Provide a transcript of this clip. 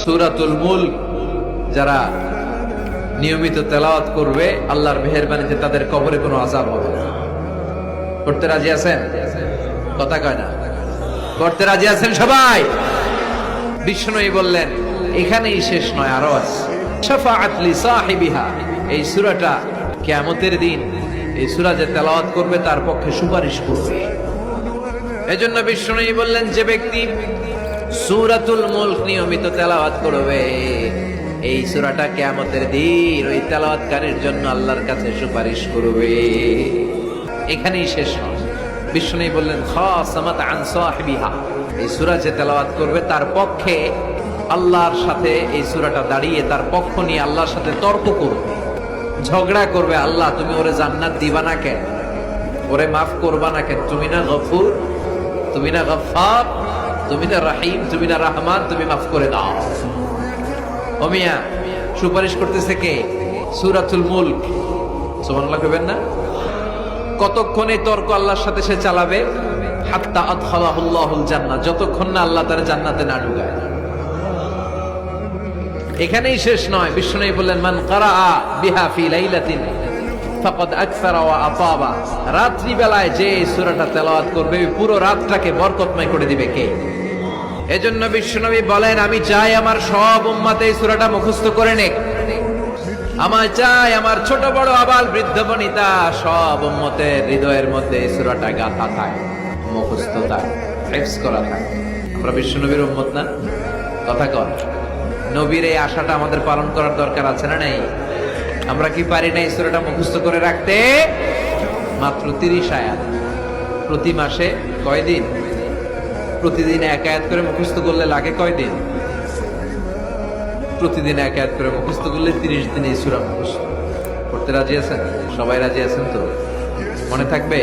সূরাতুল মুলক যারা নিয়মিত তেলাওয়াত করবে আল্লাহর মেহেরবানিতে তাদের কবরে কোনো আযাব হবে না। করতে রাজি আছেন? কথা কয় না। করতে রাজি আছেন সবাই? বিষ্ণুই বললেন এখানেই শেষ নয়, আরো আছে। শাফাআত লি সাহিবিহা, এই সূরাটা কিয়ামতের দিন এই সূরা যে তেলাওয়াত করবে তার পক্ষে সুপারিশ করবে। এজন্য বিষ্ণুই বললেন যে ব্যক্তি সূরাতুল মুলক নিয়মিত তেলাওয়াত করবে এই সূরাটা কিয়ামতের দিন ওই তেলাওয়াতকারীর জন্য আল্লাহর কাছে সুপারিশ করবে। এখানেই শেষ নয়। বিষ্ণুই বললেন খাসামাত আন সাহিবিহা, এই সূরা যে তেলাওয়াত করবে তার পক্ষে আল্লাহর সাথে এই সূরাটা দাঁড়িয়ে তার পক্ষ নিয়ে আল্লাহর সাথে তর্ক করবে, ঝগড়া করবে। আল্লাহ তুমি ওরে জান্নাত দিবা না কেন, ওরে মাফ করবা না কেন? তুমি না গফুর, তুমি না গফফার, তুমি না রহিম, তুমি না রহমান, তুমি মাফ করে দাও। ও মিয়া, সুপারিশ করতেছে কে? সূরাতুল মুলক। সুবহানাল্লাহ কইবেন না? কতক্ষণ এই তর্ক আল্লাহর সাথে সে চালাবে? হাত্তা আদখালাহুল্লাহুল জান্নাহ, যতক্ষণ না আল্লাহ তার জান্নাতে না ঢুকায়। এখানেই শেষ নয়। বিষ্ণু বললেন মান কারাআ বিহা ফি লাইলাতিন ফাকাদ আকসারা ওয়া আতাবা, রাত্রি বেলায় যে সূরাটা তেলাওয়াত করবে পুরো রাতটাকে বরকতময় করে দিবে কে? এজন্য বিশ্বনবী বলেন আমি চাই আমার সব উম্মত এই সূরাটা মুখস্থ করে নেক। আমার চাই আমার ছোট বড় আবাল বৃদ্ধ বনিতা সব উম্মতের হৃদয়ের মধ্যে এই সূরাটা গাঁথা থাকে, মুখস্থ থাকে, হিফজ করা থাকে। আমরা বিশ্বনবীর উম্মত না? কথা কর। নবীর এই আশাটা আমাদের পালন করার দরকার আছে না নাই? আমরা কি পারি না এই সূরাটা মুখস্থ করে রাখতে? মাত্র 30 আয়াত, প্রতি মাসে কয়দিন? প্রতিদিন এক আয়াত করে মুখস্থ করলে লাগে কয়দিন? প্রতিদিন এক আয়াত করে মুখস্থ করলে 30 দিন এই সূরা মুখস্থ করতে রাজি আছেন? সবাই রাজি আছেন তো? মনে থাকবে?